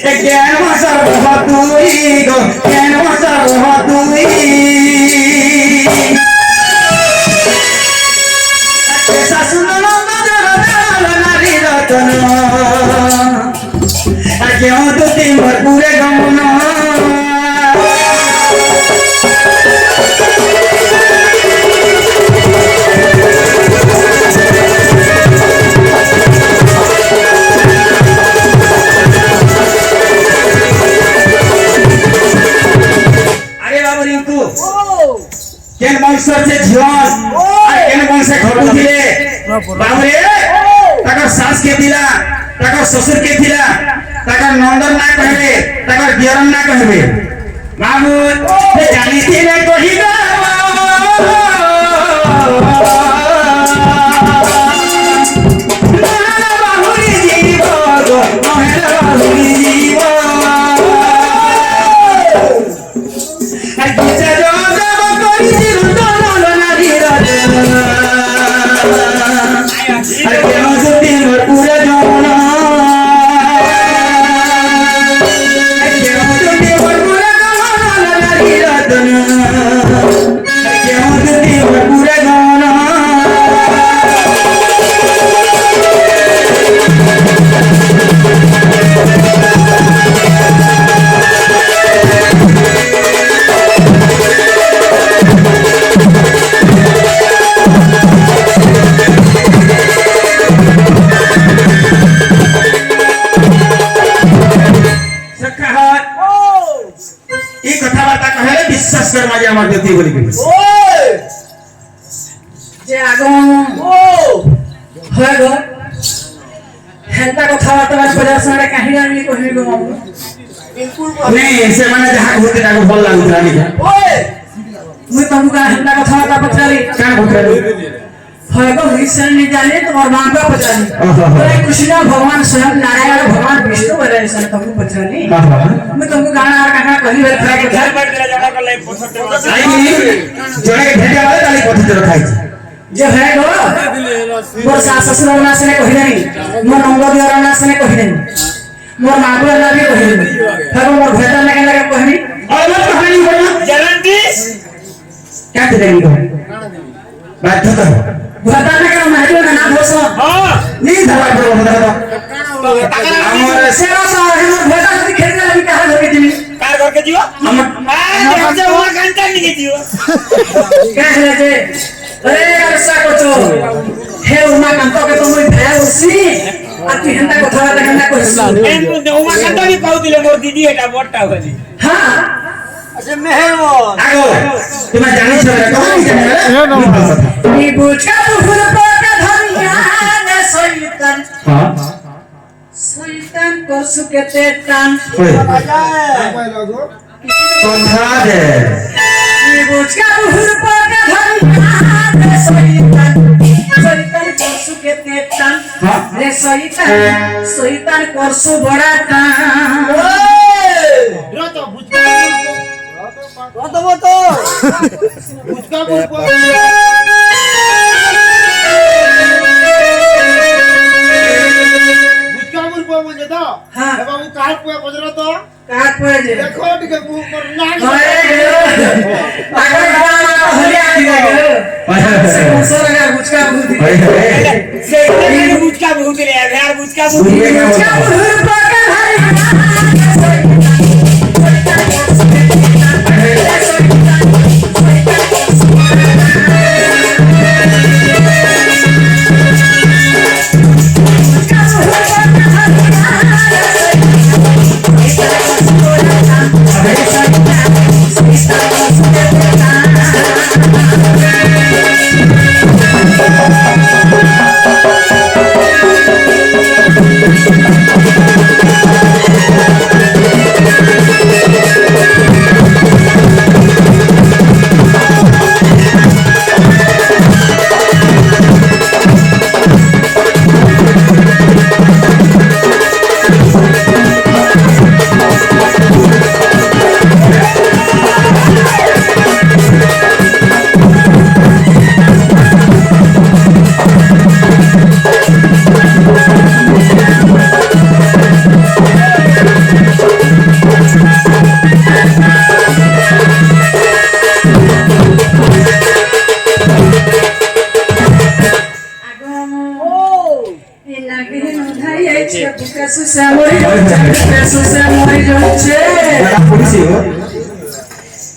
ज्ञान मसर बहुतुई गो ज्ञान मसर बहुतुई ऐसा सुनो नारी रतन क्यों तो तीन पूरे गमना केन वंश से जीवन केन वंश से घटू थिले बाबरे ताकर सास के दिला ताकर ससुर के दिला ताकर नंदन ना कहबे ताकर दियरन ना कहबे बाबू से जानी थिले कहिबा बाहुरी जीव गो नहेला बाहुरी जीव देती बोली जे आगो होय गो हेंता कथा बात बजार सारे काहे आनी कहबी गो मामू बिल्कुल नहीं से माने जहां होते ताको भल लागुतरा नि ओए मुई तुमका हेंता कथा बात पछाली का पछाली होय गो विषय नहीं जाने तुम्हार मां का पछाली अरे कृष्ण भगवान स्वयं नारायण भगवान विष्णु बरे सन तुमको पछाली मैं तुमको गाना और कहां कही बेर घर बैठ दिला जगह कर ले पछते जड़े भेजा वाले ताली पछते रखाई जो है गो मोर सास ससुर ना से कहि नहीं मोर नंद दियर ना से कहि नहीं मोर मागो ना भी कहि नहीं फिर मोर भेटा ना के लगे कहनी और मत कहानी बोलना गारंटी क्या देगी गो बात तो भेटा ना के महजो ना बोसो हां नहीं धरा पड़ो बता हमर सेवा सा हमर भेटा से खेलने लगी कहां लगे दिनी कार घर के जीवा हम से और घंटा नहीं जीवा क्या है जे अरे ऐसा कोचो हे उमा कांतो के तुम भया उसी आती हंता को थोड़ा हंता को एन तो उमा कांतो भी कहू दिले मोर दीदी एटा बोटा होली हां अच्छा मेहरबान आगो तुम जानि छ कहां जानि नी बुझा फुल पका धनिया ने सैतन हां सैतन को सुकेते टान कोई लगो समझा दे नी बुझा फुल पका धनिया सैतन करसु के तेतन रे सैतन करसु बड़ा टान ओए तो बुझका बुझका बोल जे तो हां बाबू काट पे बजरा तो काट पे जे देखो टिके मुंह पर नाग पागल होले आ गयो सोरा बुचका बुद्धि से बुचका बुद्धि ले यार बुचका बुद्धि बुचका बुद्धि पका हरि सुसे मरि जाउछे बड़ा पुलिस हो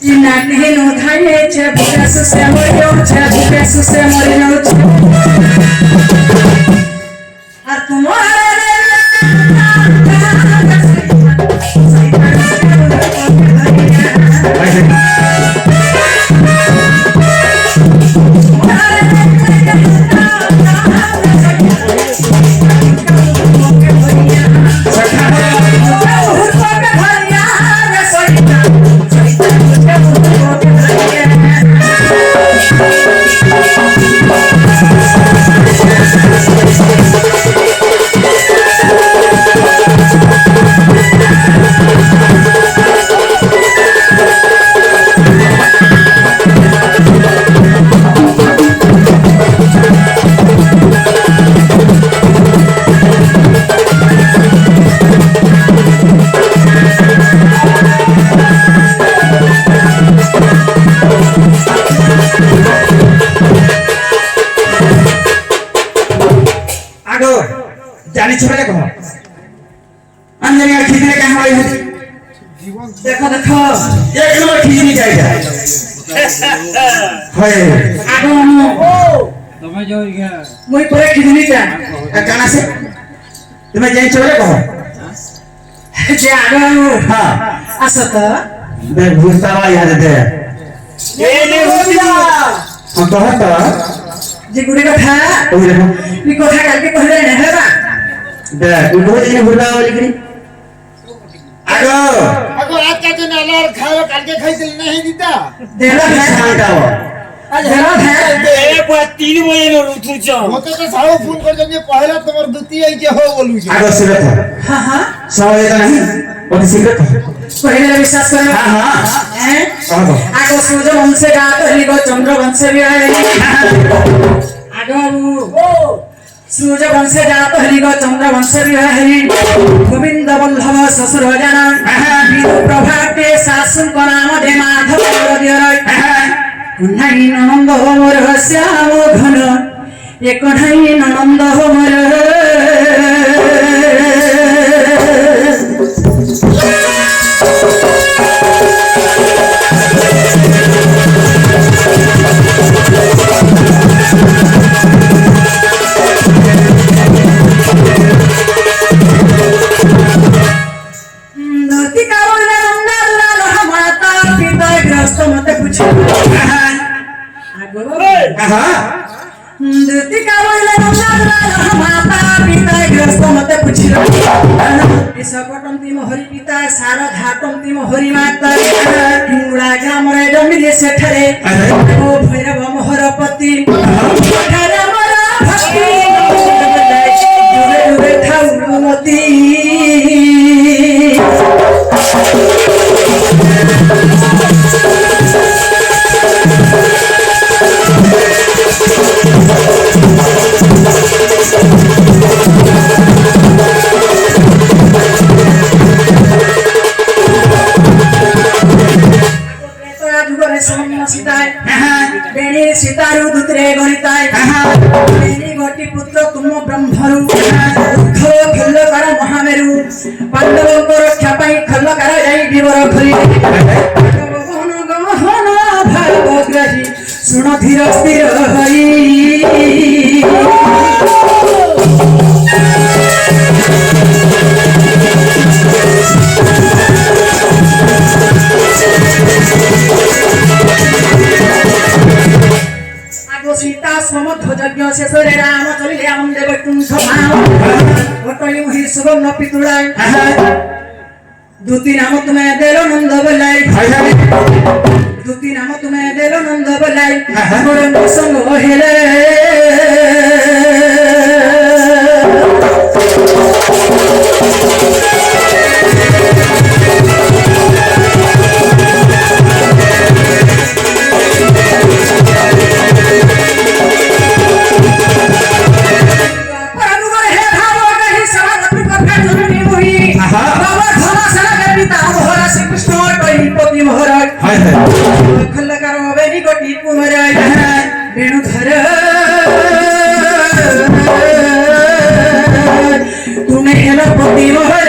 इ नानी नो धाइले छे भूखे सुसे मरि जाउछे भूखे सुसे मरि जाउछे और तुम्हारे जानी छोड़े कहो अंजनी का खींचने कहां आई है देखो देखो एक नंबर खींचनी जाएगा हाय आगो हम તમે જો ગયા मुई परे खिजनी जा कहां से तुम्हें जानी छोड़े कहो जे आगो हां असत बे भूसता याद दे ए ने होतिया हम तो हटा जे गुडी कथा ओइ देखो नी कथा कालके कहले ने हेबा दे तू दो दिन भूला वाली करी आगो આગો રાત કાતે ને અલાર ખાયો કાલકે ખાઈ દિલ નહીં દીતા देला है सांगाओ देला है એ પર 3 બજે નો ઉઠું છો મતે તો સાળો ફોન કરજો જે પહેલા તમાર દુતી આઈ કે હો બોલું છે आगो सिरत है हां हां समझ तो नहीं और सिरत है पहिले विश्वास करो हां हां हैं आगो आगो सूर्य वंश का कहली गो चंद्र वंश भी है आगो सूर्य वंश जा कहली गो चंद्र वंश भी है गोविंद वल्लभ ससुर जाना विदु प्रभा के सासु को नाम दे माधव दियर कन्हई नंद हो मोर श्याम घन ये कन्हई नंद हो मोर नदी का बोले नंदा माता पिता ग्रस्त मत पूछो आगो हां नदी का बोले नंदा माता पिता ग्रस्त मत पूछो इसकटंती मोहरी पिता सारा घाटंती मोहरी माता हिंगुड़ा ग्राम रे जमिले सेठरे ओ भैरव मोहरपति ठारे मोरा भक्ति जुरे जुरे ठाउ मती बेणी सीतारु दुतरे गणिताय बेणी गोटी पुत्र तुम ब्रह्मरु दुख खल्ल कर महामेरु पांडव को रक्षा पाई खल्ल कर जाई विवर खरी गहन गहन भावग्राही सुन धीर स्थिर हई सीता समध्व यज्ञ शेषरे राम चलिले आम देव कुंठ भाव घटई मुहि सुगम पितुड़ाय दूती नाम तुम्हें देलो नंद बलाई दूती नाम तुम्हें देलो नंद बलाई मोर संग हेले तुम्हें हेलो पति मोहर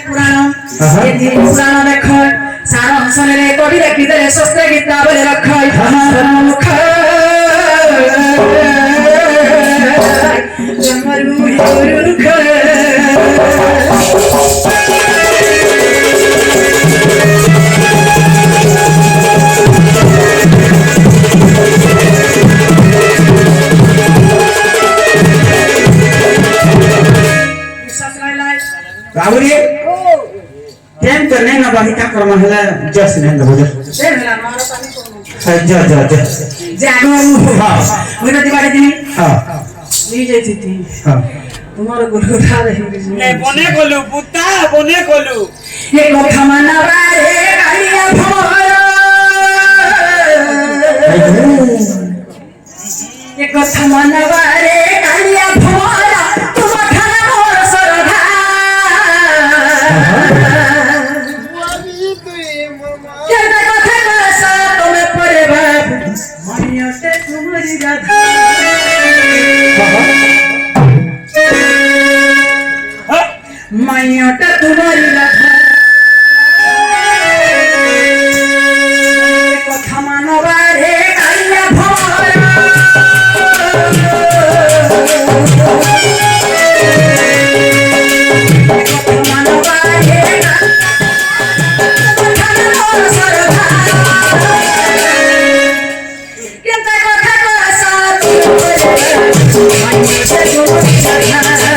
पुराण ये दिन पुराण देख सारा हंसने रे कवि लिखी दे सस्ते गीता बोले रख मुख जमरू रुख बाबूरी टेन करने ना बाकी क्या कर्म है जस्ट नहीं दो दे मेरा मारो पानी को जा जा जा जागो हां मेरा दिवाली दिन हां लीजे थी हां तुम्हारा गुलगुला रही নে বনে কলু পুতা বনে কলু ये কথা মানা রে কালিয়া ভরা ये কথা মানা রে কালিয়া ভরা তোমার খানা মোর সরধা কেন কথা কসা তুমি পরে বাপ মাইয়াতে তোমারি রাধা মাইয়াটা তোমারি রাধা কথা মানবা রে কালিয়া ভরা কথা মানবা রে কথা মোর সরধা কেন কথা কসা তুমি মাইয়াতে তোমারি রাধা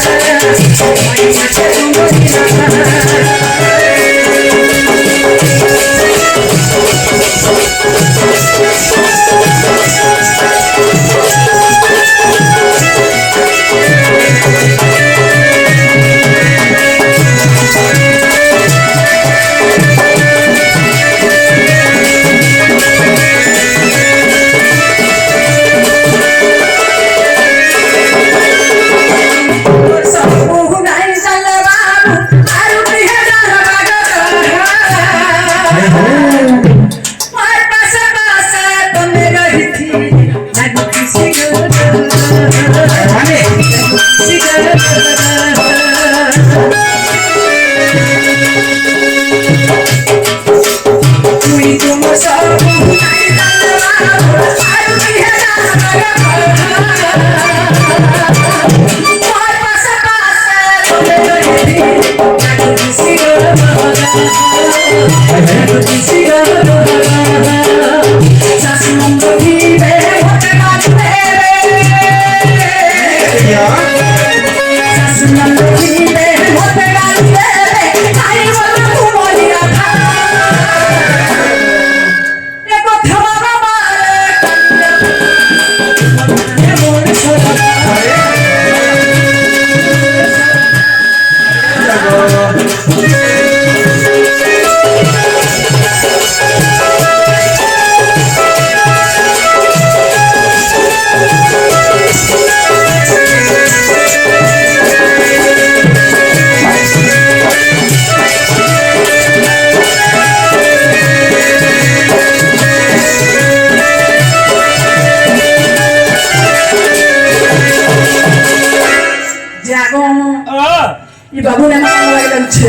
মাইয়াতে তোমারি ये बाबू ने मांग लगे छे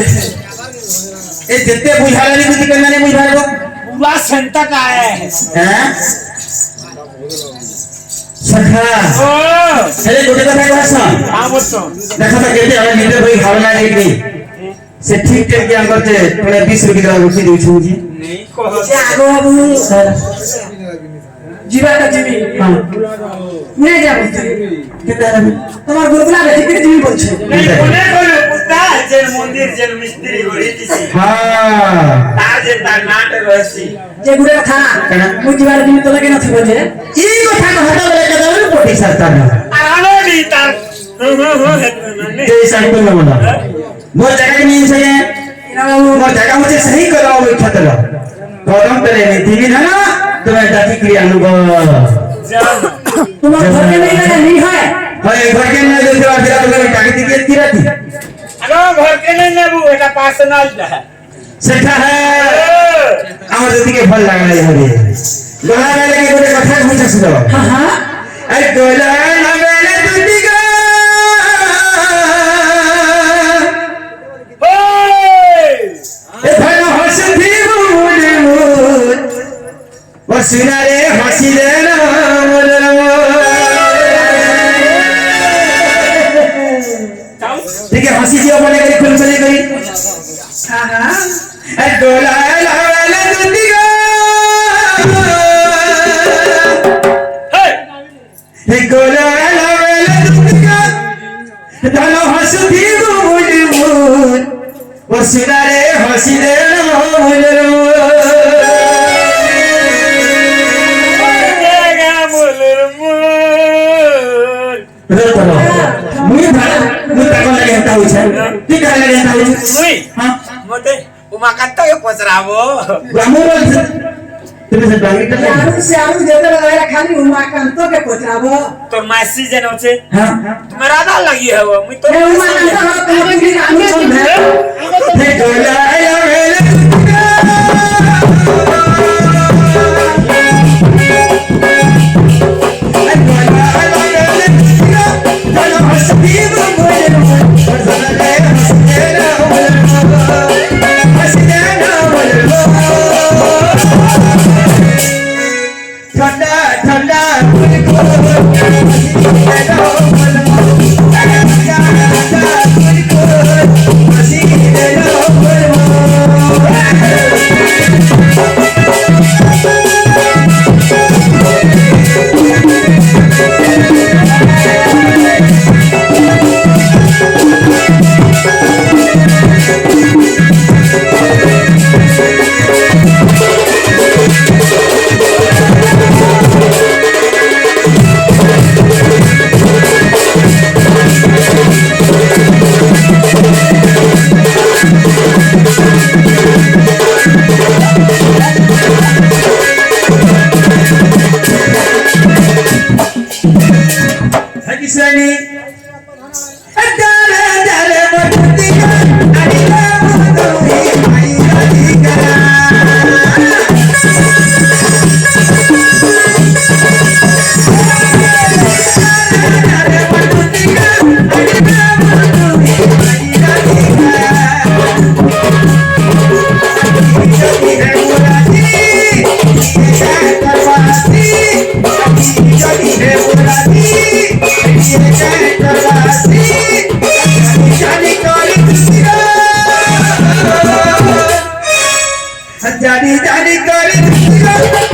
ए जितने बुझाला नहीं बुझी करना नहीं बुझाला पूरा सेंटा का है हैं सखा ओ चले गोटे कथा कहसा हां बोलतो देखा तो केते हम नीचे भाई भावना नहीं से ठीक ठाक क्या करते थोड़ा 20 रुपया उठी दउ छु जी नहीं कह जागो बाबू जीवा का जीवी हां नहीं जाबो केते তোমার গুরুগুলা বেশি করে জীবি বলছে नहीं बने कलु पुता जेन मंदिर जेन मिस्त्री गड़ी दिसी हां तार जे तार नाट रहसी যে গুড়ে কথা মুই জীবার দিন তো লাগে না থিব যে ई कथा कहता बोले कदा कोटी सरता ना आनो नी तार हो ते साइड पे मना मोर जगह नहीं सही मोर जगह मुझे सही कराओ बैठा तला गरम तेरे में दिवी ना तुम्हें जाति क्रिया अनुभव তোমার ঘরে नहीं लगा नहीं है भाई घर के ना जो फिर तुम्हें कागज दिए तिराती अरे घर के नहीं लेबू एटा पर्सनल है सेठा है আমার দিকে ভাল লাগা নাই হবে গলা গেলে কি করে কথা বুঝাছিস हां हां আরে গলা না গেলে তুই গো ओ सुनारे हसी दे ना ठीक है हसी जी अपने करी खुल चले करी डोला लाला दुनिया हे डोला लाला दुनिया डालो हंसती मुझ वो सुनारे हसी दे umakan tayo po sarabo. Siaru jeta lagaya khali umakan to ke potrabo. তোর মাসি যেন আছে তোমার আদা লাগি হবো মুই তো Umakan to kami ki ami chonde. jadi jadi kali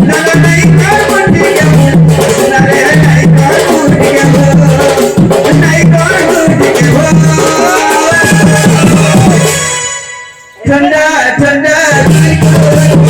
nana naik karbon dia nare naik karbon dia naik karbon dia ठंडा ठंडा